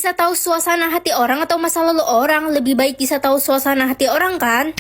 bisa tahu suasana hati orang atau masa lalu orang. Lebih baik bisa tahu suasana hati orang kan?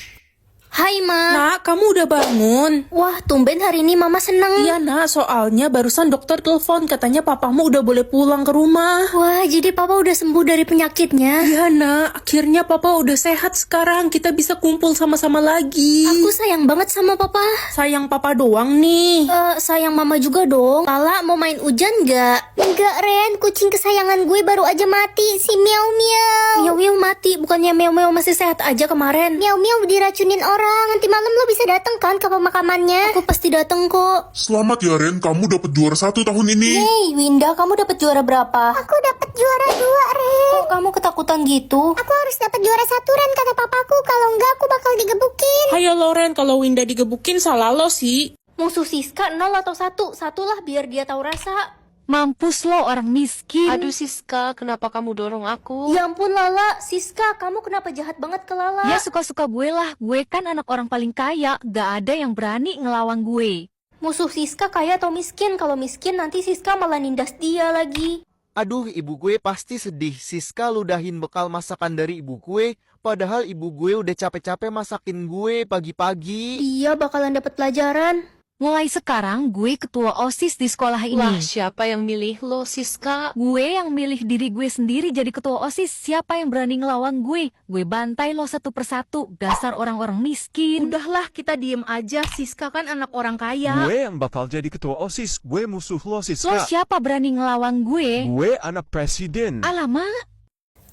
Hai Ma. Nak, kamu udah bangun? Wah, tumben hari ini Mama seneng. Iya nak, soalnya barusan dokter telepon katanya papamu udah boleh pulang ke rumah. Wah, jadi Papa udah sembuh dari penyakitnya. Iya nak, akhirnya papa udah sehat sekarang. Kita bisa kumpul sama-sama lagi. Aku sayang banget sama Papa. Sayang papa doang nih. Sayang Mama juga dong. Lala mau main hujan nggak? Enggak Ren, kucing kesayangan gue baru aja mati. Si Miau Miau. Miau Miau mati, bukannya Miau Miau masih sehat aja kemarin. Miau Miau diracunin orang. Nanti malam lo bisa datang kan ke pemakamannya? Aku pasti datang kok. Selamat ya Ren, kamu dapat juara 1 tahun ini. Hey Winda, kamu dapat juara berapa? Aku dapat juara 2 Ren. Kok kamu ketakutan gitu? Aku harus dapat juara 1 Ren kata papaku. Kalau enggak aku bakal digebukin. Hayo Loren, kalau Winda digebukin salah lo sih. Musuh Siska 0 atau 1? Satulah biar dia tahu rasa. Mampus lo orang miskin. Aduh Siska, kenapa kamu dorong aku? Ya ampun Lala, Siska, kamu kenapa jahat banget ke Lala? Ya suka-suka gue lah. Gue kan anak orang paling kaya. Gak ada yang berani ngelawan gue. Musuh Siska kaya atau miskin? Kalau miskin nanti Siska malah nindas dia lagi. Aduh, ibu gue pasti sedih. Siska ludahin bekal masakan dari ibu gue. Padahal ibu gue udah capek-capek masakin gue pagi-pagi. Dia bakalan dapat pelajaran. Mulai sekarang gue ketua OSIS di sekolah ini. Wah, siapa yang milih lo Siska? Gue yang milih diri gue sendiri jadi ketua OSIS. Siapa yang berani ngelawan gue? Gue bantai lo satu persatu. Dasar orang-orang miskin. Udahlah, kita diem aja. Siska kan anak orang kaya. Gue yang bakal jadi ketua OSIS. Gue musuh lo, Lo Siska. siapa berani ngelawan gue? Gue anak presiden. Alamak.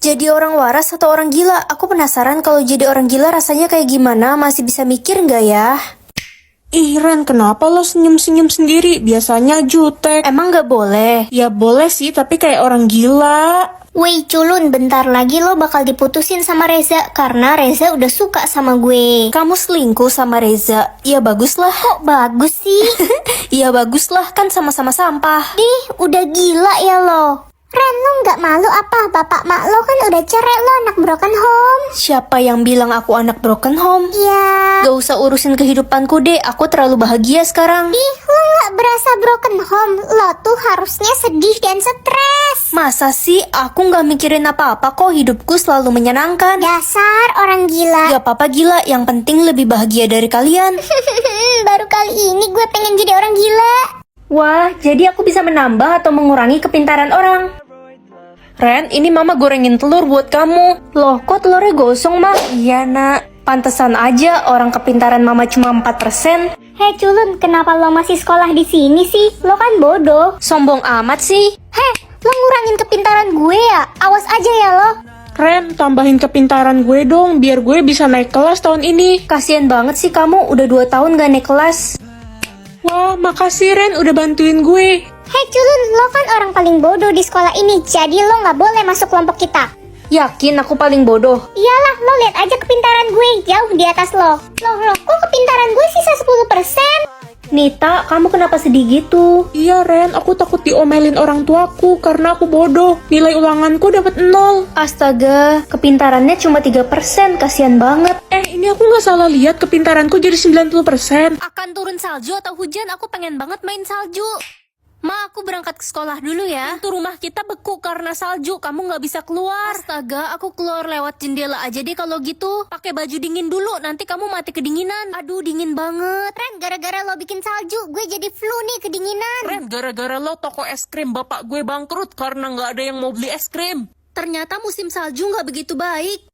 Jadi orang waras atau orang gila? Aku penasaran kalau jadi orang gila rasanya kayak gimana? Masih bisa mikir nggak ya? Ih Ren, kenapa lo senyum-senyum sendiri? Biasanya jutek. Emang nggak boleh? Ya boleh sih, tapi kayak orang gila. Woi culun, bentar lagi lo bakal diputusin sama Reza karena Reza udah suka sama gue. Kamu selingkuh sama Reza? Ya baguslah. Kok bagus sih? Ya baguslah, kan sama-sama sampah. Udah gila ya lo. Ren, lo nggak malu apa? Bapak mak lo kan udah cerai, lo anak broken home. Siapa yang bilang aku anak broken home? Iya. Gak usah urusin kehidupanku deh, aku terlalu bahagia sekarang. Lo nggak berasa broken home, lo tuh harusnya sedih dan stres. Masa sih? Aku nggak mikirin apa-apa kok, hidupku selalu menyenangkan. Dasar orang gila. Gak apa-apa gila, yang penting lebih bahagia dari kalian. Baru kali ini gue pengen jadi orang gila. Wah, jadi aku bisa menambah atau mengurangi kepintaran orang. Ren, ini mama gorengin telur buat kamu. Loh, kok telurnya gosong, Ma? Iya, Nak. Pantesan aja orang kepintaran Mama cuma 4%. Hei, culun, kenapa lo masih sekolah di sini sih? Lo kan bodoh. Sombong amat sih. Heh, lo ngurangin kepintaran gue ya? Awas aja ya lo. Ren, tambahin kepintaran gue dong, biar gue bisa naik kelas tahun ini. Kasian banget sih kamu, udah 2 tahun gak naik kelas. Wah, makasih Ren udah bantuin gue. Hei culun, lo kan orang paling bodoh di sekolah ini, jadi lo gak boleh masuk kelompok kita. Yakin aku paling bodoh? Iyalah, lo lihat aja kepintaran gue, jauh di atas lo. Loh, kok kepintaran gue sisa 10%? Nita, kamu kenapa sedih gitu? Iya Ren, aku takut diomelin orang tuaku karena aku bodoh. Nilai ulanganku dapat 0. Astaga, kepintarannya cuma 3%, kasihan banget. Ini aku nggak salah lihat, kepintaranku jadi 90%. Akan turun salju atau hujan, aku pengen banget main salju. Ma, aku berangkat ke sekolah dulu ya. Pintu rumah kita beku karena salju, kamu nggak bisa keluar. Astaga, aku keluar lewat jendela aja deh kalau gitu. Pakai baju dingin dulu, nanti kamu mati kedinginan. Aduh, dingin banget. Ren, gara-gara lo bikin salju, gue jadi flu nih kedinginan. Ren, gara-gara lo toko es krim bapak gue bangkrut karena nggak ada yang mau beli es krim. Ternyata musim salju nggak begitu baik.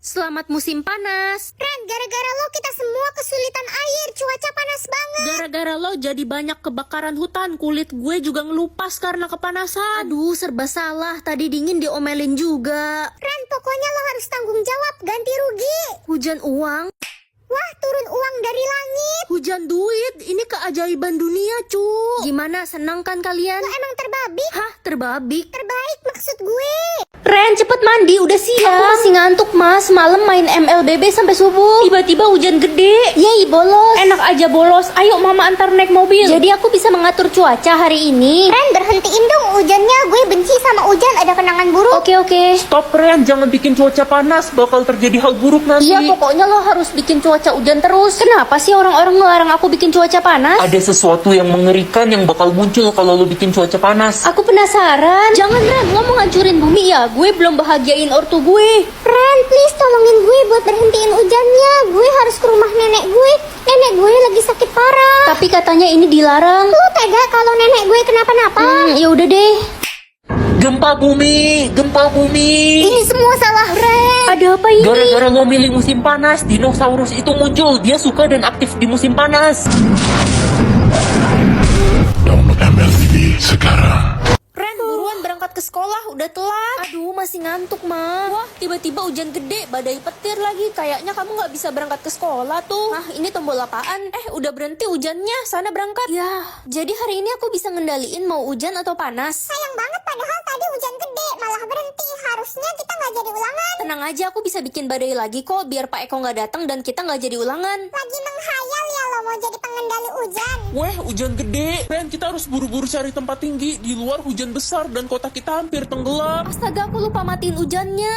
Selamat musim panas. Ren, gara-gara lo kita semua kesulitan air, cuaca panas banget. Gara-gara lo jadi banyak kebakaran hutan, kulit gue juga ngelupas karena kepanasan. Aduh, serba salah, tadi dingin diomelin juga. Ren, pokoknya lo harus tanggung jawab, ganti rugi. Hujan uang. Wah, turun uang dari langit. Hujan duit, ini keajaiban dunia cu. Gimana, senang kan kalian? Lo emang terbabik? Hah, terbabik? Terbaik maksud gue. Ren, cepet mandi, udah siang. Aku masih ngantuk mas, malam main MLBB sampai subuh. Tiba-tiba hujan gede. Yeay, bolos. Enak aja bolos, ayo mama antar naik mobil. Jadi aku bisa mengatur cuaca hari ini. Ren, berhentiin dong hujannya, gue benci sama hujan, ada kenangan buruk. Oke. Stop Ren, jangan bikin cuaca panas, bakal terjadi hal buruk nanti. Iya, pokoknya lo harus bikin cuaca hujan terus. Kenapa sih orang-orang ngelarang aku bikin cuaca panas? Ada sesuatu yang mengerikan yang bakal muncul kalau lo bikin cuaca panas. Aku penasaran. Jangan Ren, lo mau ngancurin bumi ya? Gue belum bahagiain ortu gue. Ren, please tolongin gue buat berhentiin hujannya. Gue harus ke rumah nenek gue. Nenek gue lagi sakit parah. Tapi katanya ini dilarang. Lu tega kalau nenek gue kenapa-napa? Ya udah deh. Gempa bumi, gempa bumi. Ini semua salah Ren. Ada apa ini? Gara-gara lo milih musim panas, dinosaurus itu muncul. Dia suka dan aktif di musim panas. Download MLTV sekarang. Ren, buruan berangkat ke sekolah, udah telat. Aduh, masih ngantuk, Ma. Wah, tiba-tiba hujan gede, badai petir lagi. Kayaknya kamu nggak bisa berangkat ke sekolah tuh. Ah, ini tombol apaan? Udah berhenti hujannya, sana berangkat. Ya, jadi hari ini aku bisa ngendaliin mau hujan atau panas. Sayang banget padahal tadi hujan gede malah berhenti. Harusnya kita nggak jadi ulangan. Tenang aja, aku bisa bikin badai lagi kok, biar Pak Eko nggak datang dan kita nggak jadi ulangan. Lagi menghayal ya lo mau jadi pengendali hujan. Weh, hujan gede. Ren, kita harus buru-buru cari tempat tinggi. Di luar hujan besar dan kota kita hampir tenggelam. Astaga, aku lupa matiin hujannya.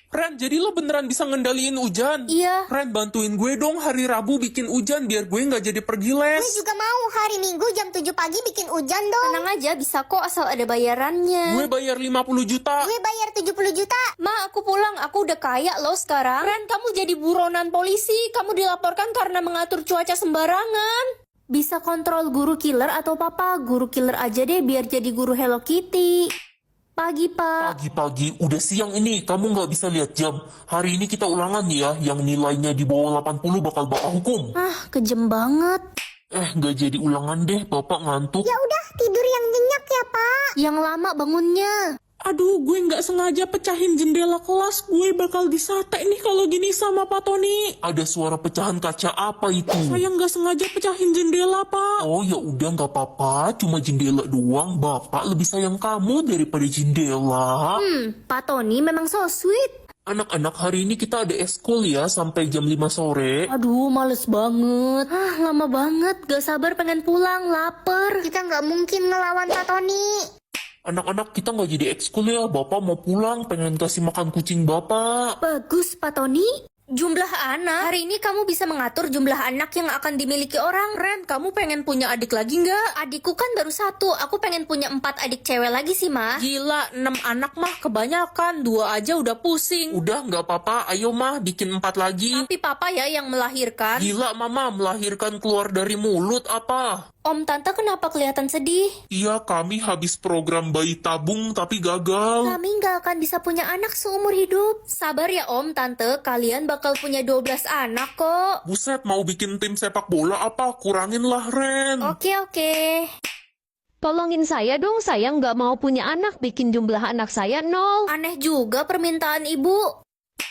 Ren, jadi lo beneran bisa ngendaliin hujan? Iya. Ren, bantuin gue dong hari Rabu bikin hujan biar gue nggak jadi pergi les. Gue juga mau hari Minggu jam 7 pagi bikin hujan dong. Tenang aja, bisa kok asal ada bayarannya. Gue bayar 50 juta. Gue bayar 70 juta. Ma, aku pulang. Aku udah kaya loh sekarang. Ren, kamu jadi buronan polisi. Kamu dilaporkan karena mengatur cuaca sembarangan. Bisa kontrol guru killer atau papa. Guru killer aja deh biar jadi guru Hello Kitty. Pagi, Pak. Pagi-pagi, udah siang ini. Kamu nggak bisa lihat jam. Hari ini kita ulangan ya. Yang nilainya di bawah 80 bakal bapak hukum. Ah, kejem banget. Nggak jadi ulangan deh. Bapak ngantuk. Ya udah tidur yang nyenyak ya Pak. Yang lama bangunnya. Aduh, gue nggak sengaja pecahin jendela kelas. Gue bakal disate nih kalau gini sama Pak Tony. Ada suara pecahan kaca apa itu? Saya nggak sengaja pecahin jendela, Pak. Oh ya udah nggak apa-apa. Cuma jendela doang. Bapak lebih sayang kamu daripada jendela. Pak Tony memang so sweet. Anak-anak, hari ini kita ada eskul ya sampai jam 5 sore. Aduh, males banget. Ah, lama banget. Gak sabar pengen pulang, lapar. Kita nggak mungkin ngelawan Pak Tony. Anak-anak, kita nggak jadi ekskul ya. Bapak mau pulang, pengen kasih makan kucing bapak. Bagus, Pak Tony. Jumlah anak. Hari ini kamu bisa mengatur jumlah anak yang akan dimiliki orang. Ren, kamu pengen punya adik lagi nggak? Adikku kan baru 1. Aku pengen punya 4 adik cewek lagi sih, Ma. Gila, 6 anak mah kebanyakan. 2 aja udah pusing. Udah nggak apa-apa, ayo mah bikin 4 lagi. Tapi papa ya yang melahirkan. Gila mama, melahirkan keluar dari mulut apa? Om, tante kenapa kelihatan sedih? Iya, kami habis program bayi tabung tapi gagal. Kami nggak akan bisa punya anak seumur hidup. Sabar ya Om, Tante. Kalian bakal punya 12 anak kok. Buset, mau bikin tim sepak bola apa? Kurangin lah, Ren. Oke. Tolongin saya dong, saya nggak mau punya anak, bikin jumlah anak saya 0. Aneh juga permintaan ibu.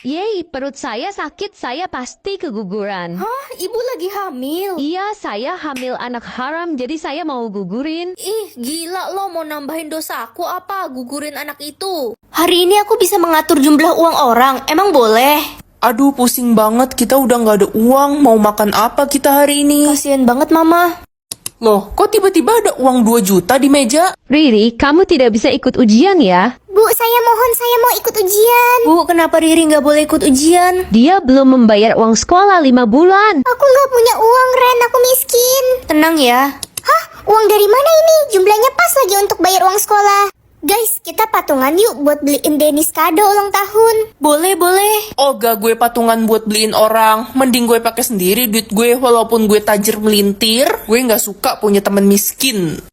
Yeay, perut saya sakit, saya pasti keguguran. Hah, ibu lagi hamil? Iya, saya hamil anak haram, jadi saya mau gugurin. Ih, gila lo mau nambahin dosa aku apa? Gugurin anak itu. Hari ini aku bisa mengatur jumlah uang orang. Emang boleh? Aduh, pusing banget. Kita udah nggak ada uang. Mau makan apa kita hari ini? Kasian banget Mama. Loh, kok tiba-tiba ada uang 2 juta di meja? Riri, kamu tidak bisa ikut ujian ya? Bu, saya mohon, saya mau ikut ujian. Bu, kenapa Riri nggak boleh ikut ujian? Dia belum membayar uang sekolah 5 bulan. Aku nggak punya uang, Ren. Aku miskin. Tenang ya. Hah? Uang dari mana ini? Jumlahnya pas lagi untuk bayar uang sekolah. Guys, kita patungan yuk buat beliin Dennis kado ulang tahun. Boleh. Oh, gak gue patungan buat beliin orang. Mending gue pakai sendiri duit gue walaupun gue tajir melintir. Gue nggak suka punya teman miskin.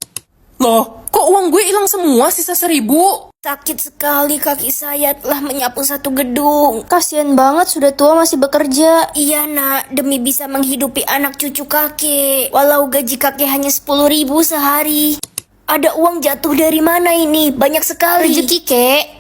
Loh, kok uang gue hilang semua sisa 1.000? Sakit sekali kaki saya telah menyapu satu gedung. Kasian banget sudah tua masih bekerja. Iya nak, demi bisa menghidupi anak cucu kakek. Walau gaji kakek hanya 10.000 sehari. Ada uang jatuh dari mana ini? Banyak sekali. Rezeki kek.